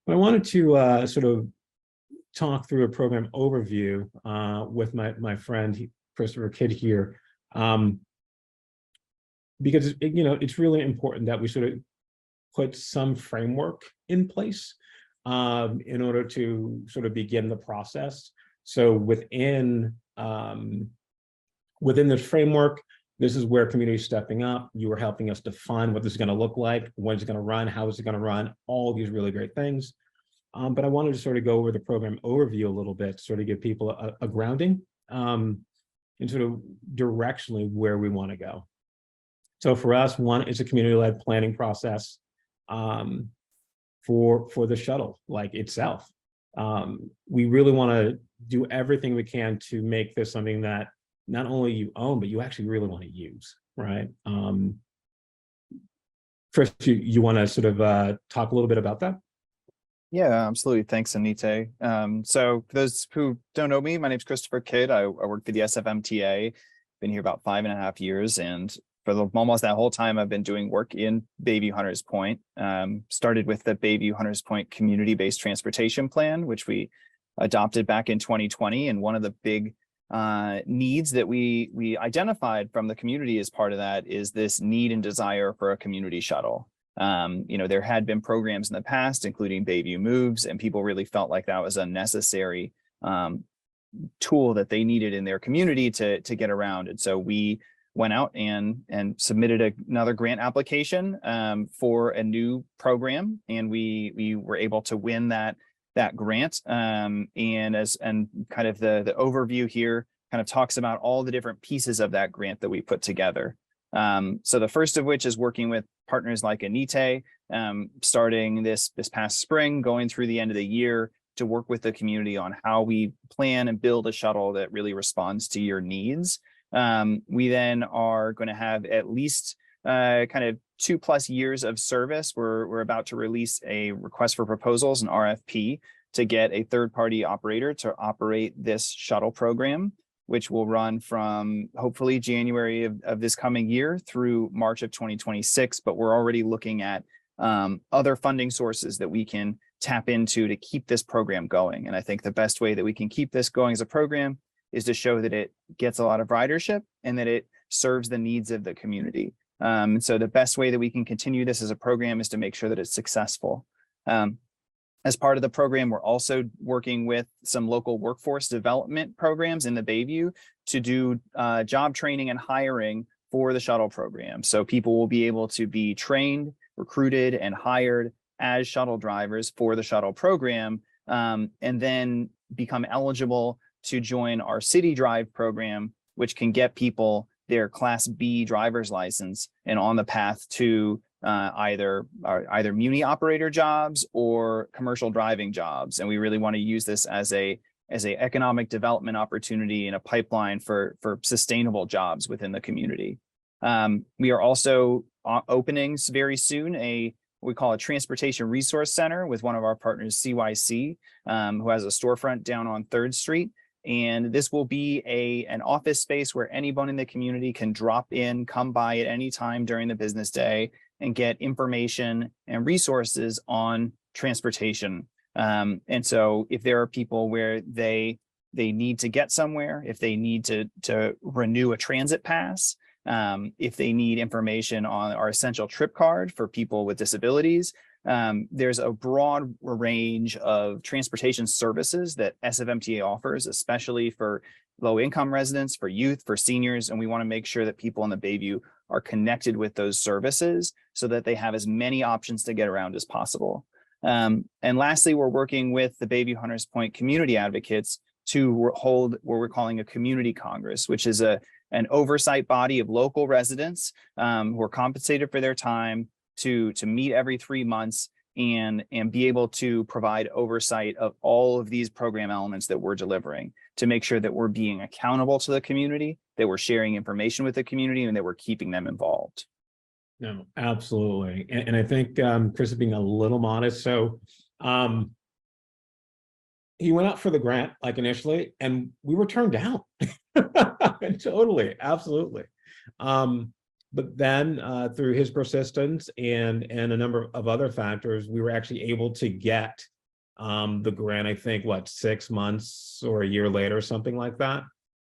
I wanted to sort of talk through a program overview with my friend Christopher Kidd here, because it's really important that we sort of put some framework in place in order to sort of begin the process. So within this framework, this is where community is stepping up. You are helping us define what this is going to look like, when it's going to run, how is it going to run, all these really great things. But I wanted to sort of go over the program overview a little bit, sort of give people a grounding and sort of directionally where we want to go. So for us, one is a community-led planning process for the shuttle like itself. We really want to do everything we can to make this something that not only you own, but you actually really want to use, right? Chris, you want to sort of talk a little bit about that? Yeah, absolutely. Thanks, Anietie. So for those who don't know me, my name is Christopher Kidd. I work for the SFMTA, been here about 5.5 years. And for almost that whole time, I've been doing work in Bayview Hunters Point. Started with the Bayview Hunters Point community-based transportation plan, which we adopted back in 2020. And one of the big needs that we identified from the community as part of that is this need and desire for a community shuttle. There had been programs in the past, including Bayview Moves, and people really felt like that was a necessary tool that they needed in their community to get around. And so we went out and submitted another grant application for a new program, and we were able to win that grant. And kind of the overview here kind of talks about all the different pieces of that grant that we put together. So the first of which is working with partners like Anietie, starting this past spring, going through the end of the year to work with the community on how we plan and build a shuttle that really responds to your needs. We then are going to have at least kind of 2+ years of service. We're about to release a request for proposals, an RFP, to get a third-party operator to operate this shuttle program, which will run from hopefully January of this coming year through March of 2026. But we're already looking at other funding sources that we can tap into to keep this program going. And I think the best way that we can keep this going as a program is to show that it gets a lot of ridership and that it serves the needs of the community. So the best way that we can continue this as a program is to make sure that it's successful. As part of the program, we're also working with some local workforce development programs in the Bayview to do job training and hiring for the shuttle program. So people will be able to be trained, recruited, and hired as shuttle drivers for the shuttle program, and then become eligible to join our City Drive program, which can get people their Class B driver's license and on the path to either muni operator jobs or commercial driving jobs. And we really want to use this as a economic development opportunity and a pipeline for sustainable jobs within the community. We are also opening very soon what we call a transportation resource center with one of our partners, CYC, who has a storefront down on 3rd Street. And this will be an office space where anyone in the community can drop in, come by at any time during the business day, and get information and resources on transportation. And so if there are people where they need to get somewhere, if they need to renew a transit pass, if they need information on our essential trip card for people with disabilities, there's a broad range of transportation services that SFMTA offers, especially for low-income residents, for youth, for seniors, and we want to make sure that people in the Bayview are connected with those services so that they have as many options to get around as possible. And lastly, we're working with the Bayview Hunters Point community advocates to hold what we're calling a community congress, which is an oversight body of local residents who are compensated for their time to meet every 3 months and be able to provide oversight of all of these program elements that we're delivering to make sure that we're being accountable to the community, that we're sharing information with the community, and that we're keeping them involved. No, absolutely. And I think Chris is being a little modest. So he went out for the grant like initially, and we were turned down. Totally, absolutely. But then through his persistence and a number of other factors, we were actually able to get The grant, I think, what, 6 months or a year later, something like that.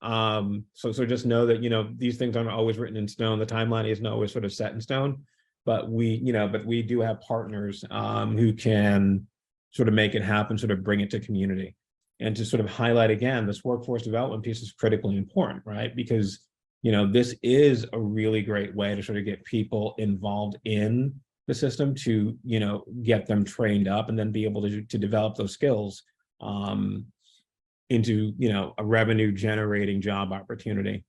So just know that, these things aren't always written in stone. The timeline isn't always sort of set in stone, but we do have partners who can sort of make it happen, sort of bring it to community. And to sort of highlight again, this workforce development piece is critically important, right? Because, this is a really great way to sort of get people involved in the system to, get them trained up and then be able to develop those skills into, a revenue generating job opportunity.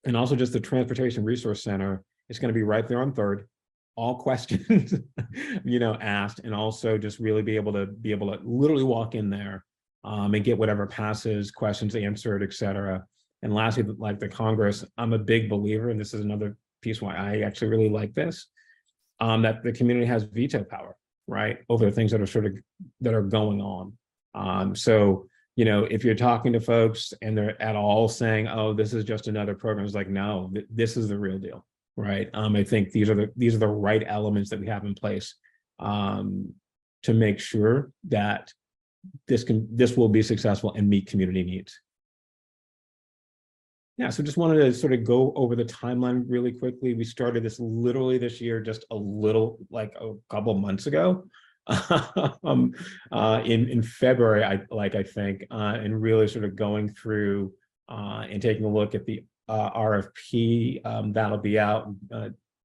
And also just the Transportation Resource Center is going to be right there on Third, all questions, asked, and also just really be able to literally walk in there and get whatever passes, questions answered, et cetera. And lastly, like the Congress, I'm a big believer, and this is another piece why I actually really like this, that the community has veto power, right, over the things that are going on. So, if you're talking to folks and they're at all saying, "Oh, this is just another program," it's like, no, this is the real deal, right? I think these are the right elements that we have in place to make sure that this will be successful and meet community needs. Yeah, so just wanted to sort of go over the timeline really quickly. We started this literally this year, just like a couple of months ago, in February, I think, and really sort of going through and taking a look at the RFP that'll be out.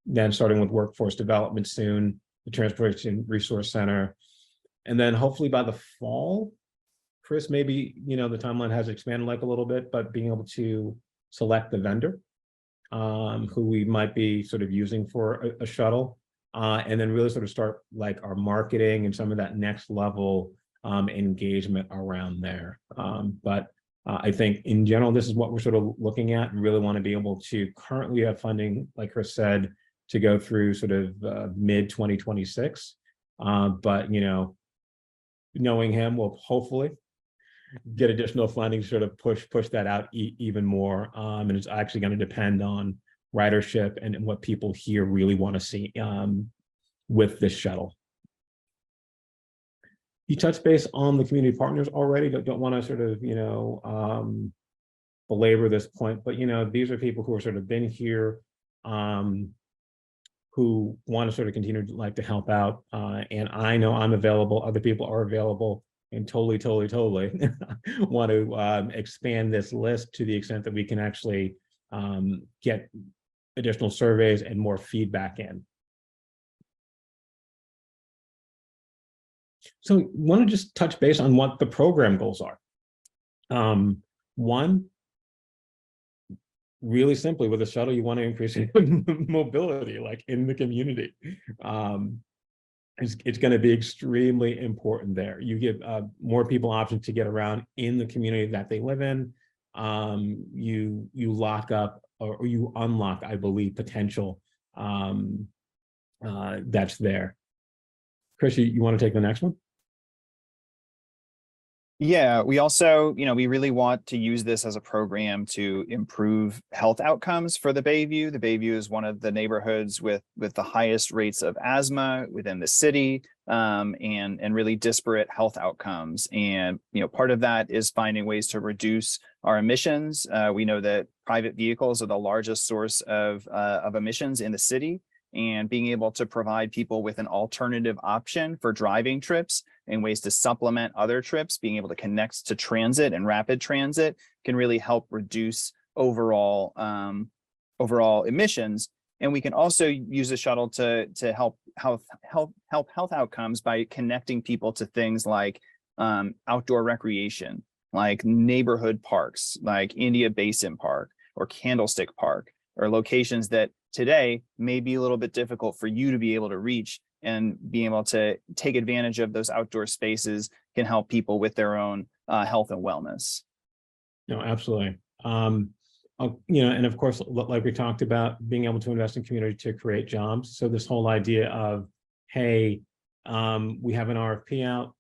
Then starting with workforce development soon, the Transportation Resource Center, and then hopefully by the fall, Chris, maybe the timeline has expanded like a little bit, but being able to select the vendor who we might be sort of using for a shuttle, and then really sort of start like our marketing and some of that next level engagement around there. But I think in general, this is what we're sort of looking at and really want to be able to currently have funding, like Chris said, to go through sort of mid 2026. But knowing him, will hopefully get additional funding to sort of push that out even more. And it's actually going to depend on ridership and what people here really want to see with this shuttle. You touched base on the community partners already. Don't want to sort of, belabor this point, but, these are people who are sort of been here, who want to sort of continue to help out. And I know I'm available, other people are available, and totally want to expand this list to the extent that we can actually get additional surveys and more feedback in. So want to just touch base on what the program goals are. One, really simply, with a shuttle, you want to increase mobility, like in the community. It's going to be extremely important there. You give more people options to get around in the community that they live in. You lock up or you unlock, I believe, potential that's there. Chris, you want to take the next one? Yeah, we also, we really want to use this as a program to improve health outcomes for the Bayview. The Bayview is one of the neighborhoods with the highest rates of asthma within the city, and really disparate health outcomes. And, part of that is finding ways to reduce our emissions. We know that private vehicles are the largest source of emissions in the city, and being able to provide people with an alternative option for driving trips and ways to supplement other trips, being able to connect to transit and rapid transit can really help reduce overall emissions. And we can also use the shuttle to help health outcomes by connecting people to things like outdoor recreation, like neighborhood parks, like India Basin Park or Candlestick Park, or locations that today may be a little bit difficult for you to be able to reach, and being able to take advantage of those outdoor spaces can help people with their own health and wellness. No, absolutely. And of course, like we talked about, being able to invest in community to create jobs. So this whole idea of, hey, we have an RFP out,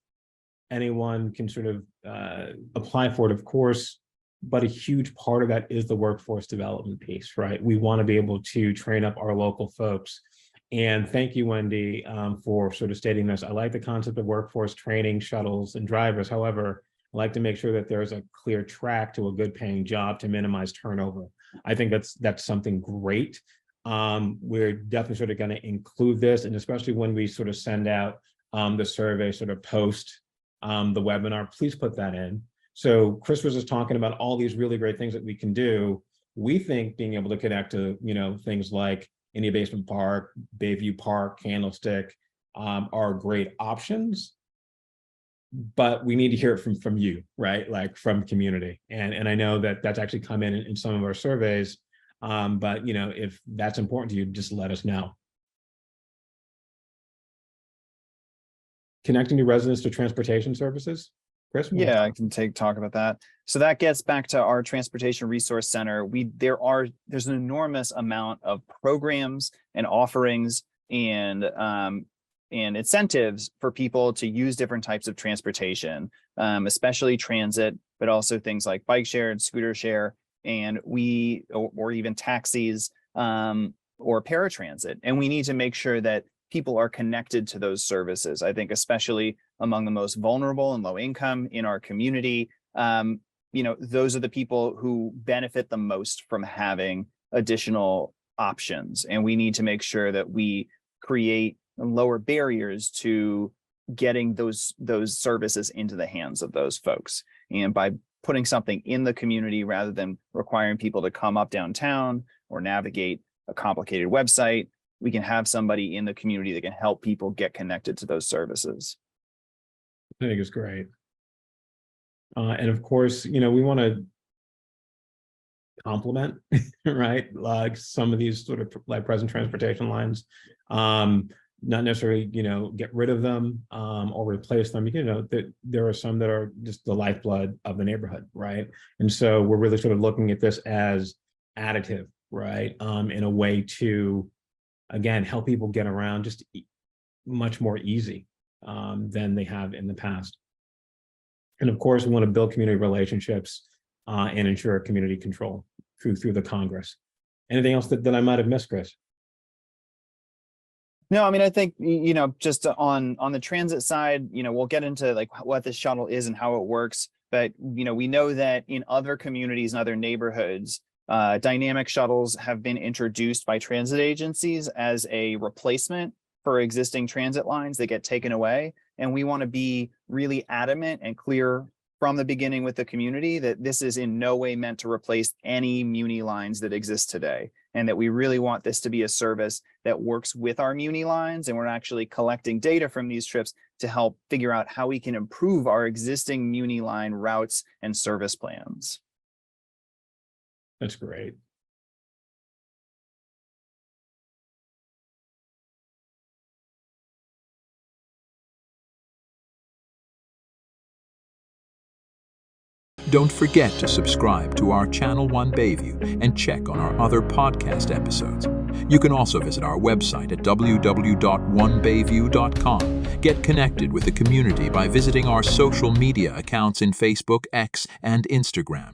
anyone can sort of apply for it, of course, but a huge part of that is the workforce development piece, right? We want to be able to train up our local folks And thank you, Wendy, for sort of stating this. I like the concept of workforce training, shuttles, and drivers. However, I like to make sure that there's a clear track to a good paying job to minimize turnover. I think that's something great. We're definitely sort of going to include this, and especially when we sort of send out the survey sort of post the webinar, please put that in. So Chris was just talking about all these really great things that we can do. We think being able to connect to, things like Indian Basement Park, Bayview Park, Candlestick are great options, but we need to hear it from you, right? Like from community. And I know that that's actually come in some of our surveys, but if that's important to you, just let us know. Connecting new residents to transportation services. Chris? Yeah, I can talk about that. So that gets back to our Transportation Resource Center. There's an enormous amount of programs and offerings and incentives for people to use different types of transportation, especially transit, but also things like bike share and scooter share, and or even taxis or paratransit. And we need to make sure that people are connected to those services. I think especially among the most vulnerable and low income in our community, those are the people who benefit the most from having additional options. And we need to make sure that we create lower barriers to getting those services into the hands of those folks. And by putting something in the community rather than requiring people to come up downtown or navigate a complicated website, we can have somebody in the community that can help people get connected to those services. I think it's great. And of course, we want to complement, right? Like some of these sort of like present transportation lines, not necessarily, get rid of them or replace them. There are some that are just the lifeblood of the neighborhood, right? And so we're really sort of looking at this as additive, right? In a way to, again, help people get around just much more easy than they have in the past. And of course, we want to build community relationships and ensure community control through the Congress. Anything else that I might have missed, Chris? No, I mean, I think, just on the transit side, we'll get into like what the shuttle is and how it works. But, we know that in other communities and other neighborhoods, dynamic shuttles have been introduced by transit agencies as a replacement for existing transit lines that get taken away. And we want to be really adamant and clear from the beginning with the community that this is in no way meant to replace any Muni lines that exist today. And that we really want this to be a service that works with our Muni lines. And we're actually collecting data from these trips to help figure out how we can improve our existing Muni line routes and service plans. That's great. Don't forget to subscribe to our channel One Bayview and check on our other podcast episodes. You can also visit our website at www.onebayview.com. Get connected with the community by visiting our social media accounts in Facebook, X, and Instagram.